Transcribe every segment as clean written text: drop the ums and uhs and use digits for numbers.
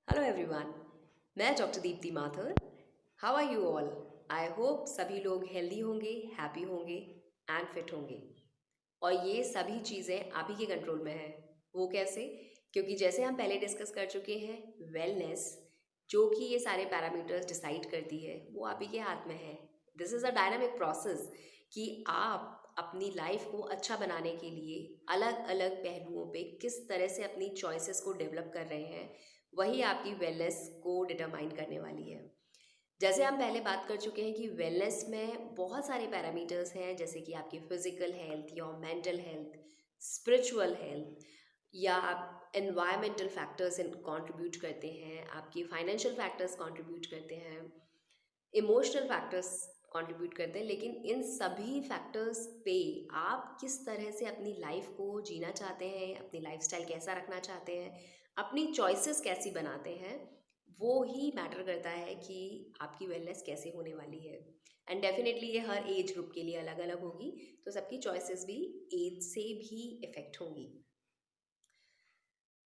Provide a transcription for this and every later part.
Hello everyone. मैं doctor Deepti Mathur. How are you all? I hope सभी लोग हेल्दी होंगे, हैप्पी होंगे एंड फिट होंगे। और ये सभी चीज़ें आप ही के कंट्रोल में है। वो कैसे? क्योंकि जैसे हम पहले डिस्कस कर चुके हैं, वेलनेस जो कि ये सारे पैरामीटर्स डिसाइड करती है वो आप ही के हाथ में है। This is a dynamic process कि आप अपनी लाइफ को अच्छा बनाने के लिए अलग अलग पहलुओं पे किस तरह से अपनी चॉइसेस को डेवलप कर रहे हैं, वही आपकी वेलनेस को डिटरमाइन करने वाली है। जैसे हम पहले बात कर चुके हैं कि वेलनेस में बहुत सारे पैरामीटर्स हैं, जैसे कि आपकी फिजिकल हेल्थ या मेंटल हेल्थ, स्पिरिचुअल हेल्थ, या आप एनवायरमेंटल फैक्टर्स कंट्रीब्यूट करते हैं, आपकी फाइनेंशियल फैक्टर्स कंट्रीब्यूट करते हैं, इमोशनल फैक्टर्स कंट्रीब्यूट करते हैं। लेकिन इन सभी फैक्टर्स पे आप किस तरह से अपनी लाइफ को जीना चाहते हैं, अपनी लाइफस्टाइल कैसा रखना चाहते हैं, अपनी चॉइसेस कैसी बनाते हैं, वो ही मैटर करता है कि आपकी वेलनेस कैसे होने वाली है। एंड डेफिनेटली ये हर एज ग्रुप के लिए अलग अलग होगी, तो सबकी चॉइसेस भी एज से भी इफ़ेक्ट होंगी।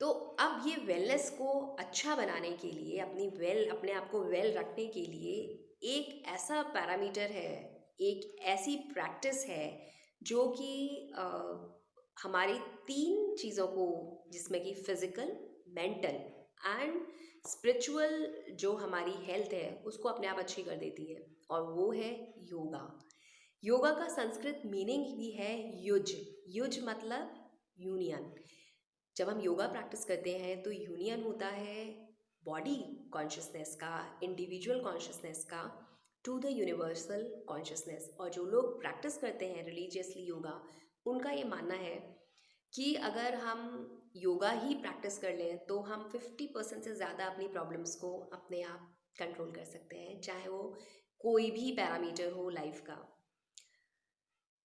तो अब ये वेलनेस को अच्छा बनाने के लिए, अपने आप को वेल रखने के लिए एक ऐसा पैरामीटर है, एक ऐसी प्रैक्टिस है जो कि हमारी तीन चीज़ों को, जिसमें कि फिजिकल, मेंटल एंड स्पिरिचुअल जो हमारी हेल्थ है उसको अपने आप अच्छी कर देती है, और वो है योगा। योगा का संस्कृत मीनिंग भी है युज। युज मतलब यूनियन। जब हम योगा प्रैक्टिस करते हैं तो यूनियन होता है बॉडी कॉन्शियसनेस का, इंडिविजुअल कॉन्शियसनेस का, टू द यूनिवर्सल कॉन्शियसनेस। और जो लोग प्रैक्टिस करते हैं रिलीजियसली योगा, उनका ये मानना है कि अगर हम योगा ही प्रैक्टिस कर लें तो हम 50% से ज़्यादा अपनी प्रॉब्लम्स को अपने आप कंट्रोल कर सकते हैं, चाहे वो कोई भी पैरामीटर हो लाइफ का।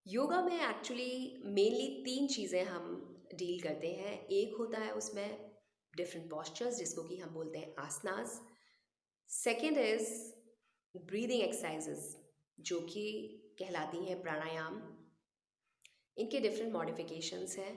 योगा में एक्चुअली मेनली तीन चीज़ें हम डील करते हैं। एक होता है उसमें डिफरेंट पॉस्चर्स, जिसको कि हम बोलते हैं आसनास। सेकंड इज ब्रीदिंग एक्सरसाइजेस, जो कि कहलाती हैं प्राणायाम। इनके डिफरेंट मॉडिफिकेशंस हैं।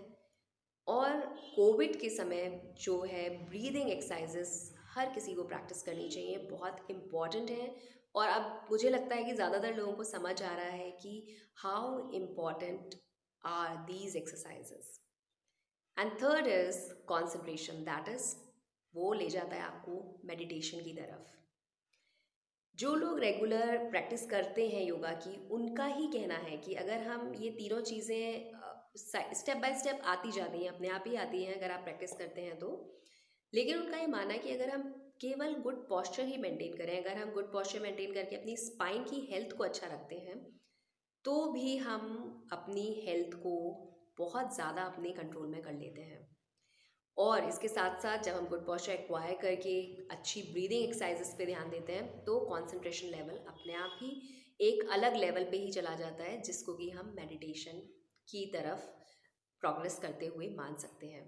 और कोविड के समय जो है ब्रीदिंग एक्सरसाइजेस हर किसी को प्रैक्टिस करनी चाहिए, बहुत इम्पॉर्टेंट है। और अब मुझे लगता है कि ज़्यादातर लोगों को समझ आ रहा है कि how important are these exercises. And third is concentration, that is वो ले जाता है आपको मेडिटेशन की तरफ। जो लोग रेगुलर प्रैक्टिस करते हैं योगा की, उनका ही कहना है कि अगर हम ये तीनों चीज़ें स्टेप बाय स्टेप आती जाती हैं, अपने आप ही आती हैं अगर आप प्रैक्टिस करते हैं तो। लेकिन उनका ये मानना है कि अगर हम केवल गुड पॉस्चर ही मेंटेन करें, अगर हम गुड पॉस्चर मेंटेन करके अपनी स्पाइन की हेल्थ को अच्छा रखते हैं, तो भी हम अपनी हेल्थ को बहुत ज़्यादा अपने कंट्रोल में कर लेते हैं। और इसके साथ साथ जब हम गुड पोस्चर एक्वायर करके अच्छी ब्रीदिंग एक्सरसाइजेस पे ध्यान देते हैं, तो कंसंट्रेशन लेवल अपने आप ही एक अलग लेवल पे ही चला जाता है, जिसको कि हम मेडिटेशन की तरफ प्रोग्रेस करते हुए मान सकते हैं।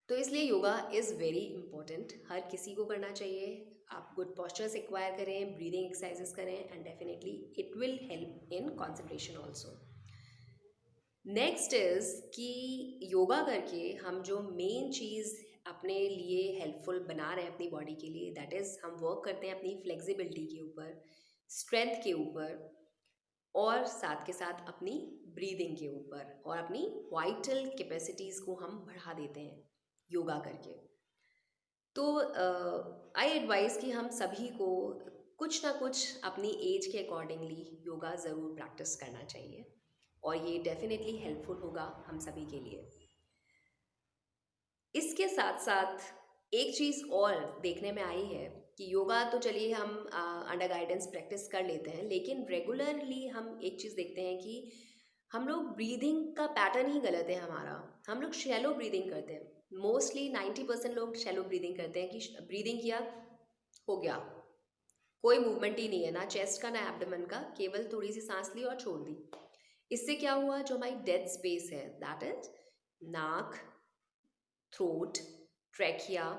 तो इसलिए योगा इज़ वेरी इंपॉर्टेंट, हर किसी को करना चाहिए। आप गुड पोस्चर्स एक्वायर करें, ब्रीदिंग एक्सरसाइजेस करें, and definitely it will help in concentration also. Next is कि योगा करके हम जो मेन चीज़ अपने लिए हेल्पफुल बना रहे हैं अपनी बॉडी के लिए, दैट इज़ हम वर्क करते हैं अपनी फ्लेक्सिबिलिटी के ऊपर, स्ट्रेंथ के ऊपर, और साथ के साथ अपनी ब्रीदिंग के ऊपर, और अपनी वाइटल कैपेसिटीज़ को हम बढ़ा देते हैं योगा करके। तो आई एडवाइस कि हम सभी को कुछ ना कुछ अपनी एज के अकॉर्डिंगली योगा ज़रूर प्रैक्टिस करना चाहिए, और ये डेफिनेटली हेल्पफुल होगा हम सभी के लिए। इसके साथ साथ एक चीज़ और देखने में आई है कि योगा तो चलिए हम अंडर गाइडेंस प्रैक्टिस कर लेते हैं, लेकिन रेगुलरली हम एक चीज़ देखते हैं कि हम लोग ब्रीदिंग का पैटर्न ही गलत है हमारा। हम लोग शैलो ब्रीदिंग करते हैं। मोस्टली 90% लोग शैलो ब्रीदिंग करते हैं कि ब्रीदिंग किया, हो गया, कोई मूवमेंट ही नहीं है, ना चेस्ट का ना एब्डोमेन का, केवल थोड़ी सी सांस ली और छोड़ दी। इससे क्या हुआ, जो हमारी डेड स्पेस है, दैट इज नाक, थ्रोट, ट्रैकिया,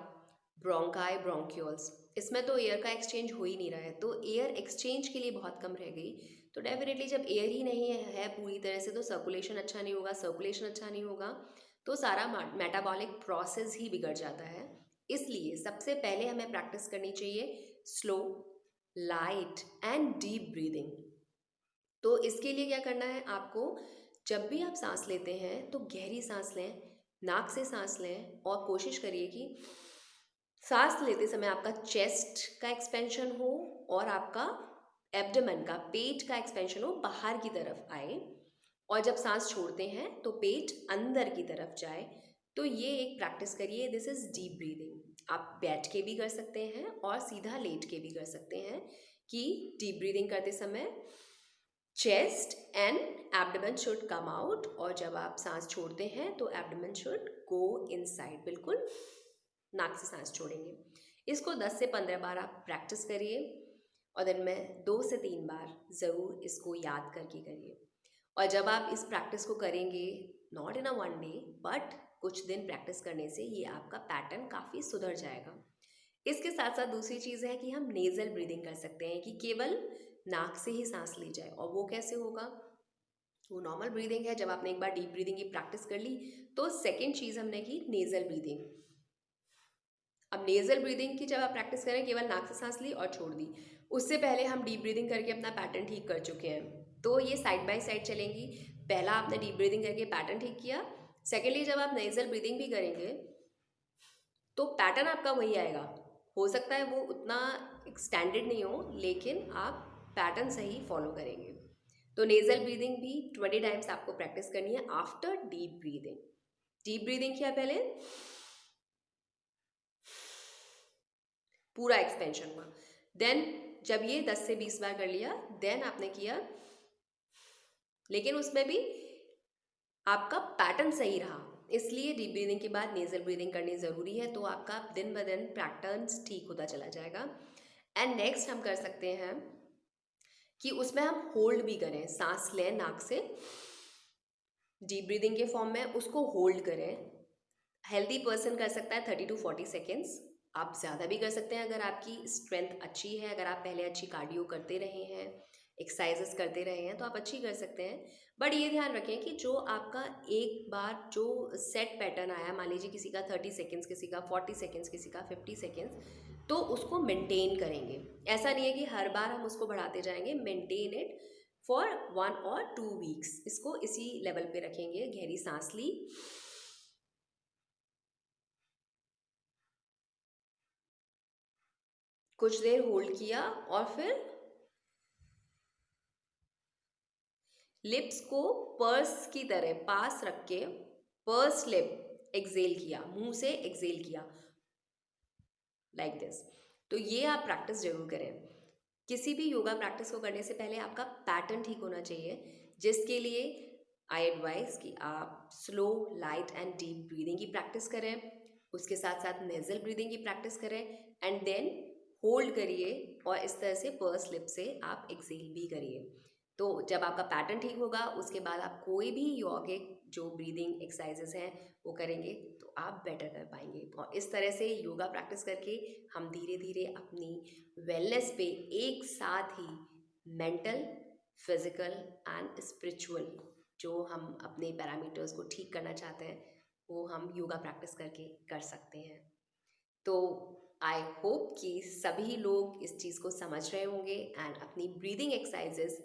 ब्रोंकाई, ब्रोंक्यूल्स, इसमें तो एयर का एक्सचेंज हो ही नहीं रहा है। तो एयर एक्सचेंज के लिए बहुत कम रह गई। तो डेफिनेटली जब एयर ही नहीं है पूरी तरह से, तो सर्कुलेशन अच्छा नहीं होगा। सर्कुलेशन अच्छा नहीं होगा तो सारा मेटाबॉलिक प्रोसेस ही बिगड़ जाता है, इसलिए सबसे पहले हमें प्रैक्टिस करनी चाहिए slow, light and deep breathing. तो इसके लिए क्या करना है आपको, जब भी आप सांस लेते हैं तो गहरी सांस लें, नाक से सांस लें और कोशिश करिए कि सांस लेते समय आपका चेस्ट का एक्सपेंशन हो और आपका एब्डोमेन का, पेट का एक्सपेंशन हो, बाहर की तरफ आए। और जब सांस छोड़ते हैं तो पेट अंदर की तरफ जाए। तो ये एक प्रैक्टिस करिए, दिस इज डीप ब्रीदिंग। आप बैठ के भी कर सकते हैं और सीधा लेट के भी कर सकते हैं कि डीप ब्रीदिंग करते समय chest and abdomen should come out, और जब आप सांस छोड़ते हैं तो एब्डोमेन शुड गो इनसाइड, बिल्कुल नाक से सांस छोड़ेंगे। इसको 10 से 15 बार आप प्रैक्टिस करिए और दिन में 2 से 3 बार ज़रूर इसको याद करके करिए। और जब आप इस प्रैक्टिस को करेंगे, not in a one day but कुछ दिन प्रैक्टिस करने से ये आपका पैटर्न काफ़ी सुधर जाएगा। इसके साथ साथ दूसरी चीज़ है कि हम नेज़ल ब्रीदिंग कर सकते हैं कि केवल नाक से ही सांस ली जाए। और वो कैसे होगा, वो नॉर्मल ब्रीदिंग है। जब आपने एक बार डीप ब्रीदिंग की प्रैक्टिस कर ली तो सेकेंड चीज़ हमने की नेज़ल ब्रीदिंग। अब नेज़ल ब्रीदिंग की जब आप प्रैक्टिस करें, केवल नाक से सांस ली और छोड़ दी, उससे पहले हम डीप ब्रीदिंग करके अपना पैटर्न ठीक कर चुके हैं। तो ये साइड बाय साइड चलेंगी। पहला आपने डीप ब्रीदिंग करके पैटर्न ठीक किया, सेकेंडली जब आप नेज़ल ब्रीदिंग भी करेंगे तो पैटर्न आपका वही आएगा। हो सकता है वो उतना स्टैंडर्ड नहीं हो, लेकिन आप पैटर्न सही फॉलो करेंगे। तो नेज़ल ब्रीदिंग भी 20 टाइम्स आपको प्रैक्टिस करनी है after deep breathing. Deep breathing किया पहले, पूरा एक्सपेंशन हुआ, देन जब ये 10 से 20 बार कर लिया, देन आपने किया, लेकिन उसमें भी आपका पैटर्न सही रहा। इसलिए डीप ब्रीदिंग के बाद नेज़ल ब्रीदिंग करनी ज़रूरी है। तो आपका दिन ब दिन पैटर्न्स ठीक होता चला जाएगा। एंड नेक्स्ट हम कर सकते हैं कि उसमें हम होल्ड भी करें, सांस लें नाक से डीप ब्रीदिंग के फॉर्म में, उसको होल्ड करें। हेल्दी पर्सन कर सकता है 30 to 40 सेकेंड्स। आप ज़्यादा भी कर सकते हैं अगर आपकी स्ट्रेंथ अच्छी है, अगर आप पहले अच्छी कार्डियो करते रहे हैं, एक्सरसाइजेस करते रहे हैं, तो आप अच्छी कर सकते हैं। बट ये ध्यान रखें कि जो आपका एक बार जो सेट पैटर्न आया, मान लीजिए किसी का 30 सेकेंड्स, किसी का 40 सेकेंड्स, किसी का 50 सेकेंड्स, तो उसको मेंटेन करेंगे। ऐसा नहीं है कि हर बार हम उसको बढ़ाते जाएंगे। Maintain it for 1 or 2 weeks. इसको इसी लेवल पे रखेंगे। गहरी सांस ली, कुछ देर होल्ड किया और फिर लिप्स को पर्स की तरह पास रख के पर्स लिप एक्सेल किया, मुंह से एक्सेल किया, लाइक दिस। तो ये आप प्रैक्टिस जरूर करें। किसी भी योगा प्रैक्टिस को करने से पहले आपका पैटर्न ठीक होना चाहिए, जिसके लिए आई एडवाइज कि आप slow, light and deep breathing की प्रैक्टिस करें, उसके साथ साथ नेजल ब्रीदिंग की प्रैक्टिस करें, एंड देन होल्ड करिए और इस तरह से पर्स लिप से आप एक्सेल भी करिए। तो जब आपका पैटर्न ठीक होगा, उसके बाद आप कोई भी योगिक जो ब्रीदिंग एक्सरसाइजेस हैं वो करेंगे तो आप बेटर कर पाएंगे। और इस तरह से योगा प्रैक्टिस करके हम धीरे धीरे अपनी वेलनेस पे एक साथ ही मेंटल, फिजिकल एंड स्पिरिचुअल जो हम अपने पैरामीटर्स को ठीक करना चाहते हैं, वो हम योगा प्रैक्टिस करके कर सकते हैं। तो आई होप कि सभी लोग इस चीज़ को समझ रहे होंगे एंड अपनी ब्रीदिंग एक्सरसाइजेस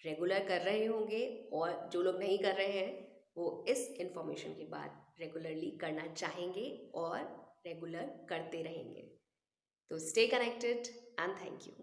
रेगुलर कर रहे होंगे, और जो लोग नहीं कर रहे हैं वो इस इंफॉर्मेशन के बाद रेगुलरली करना चाहेंगे और रेगुलर करते रहेंगे। तो stay connected and thank you.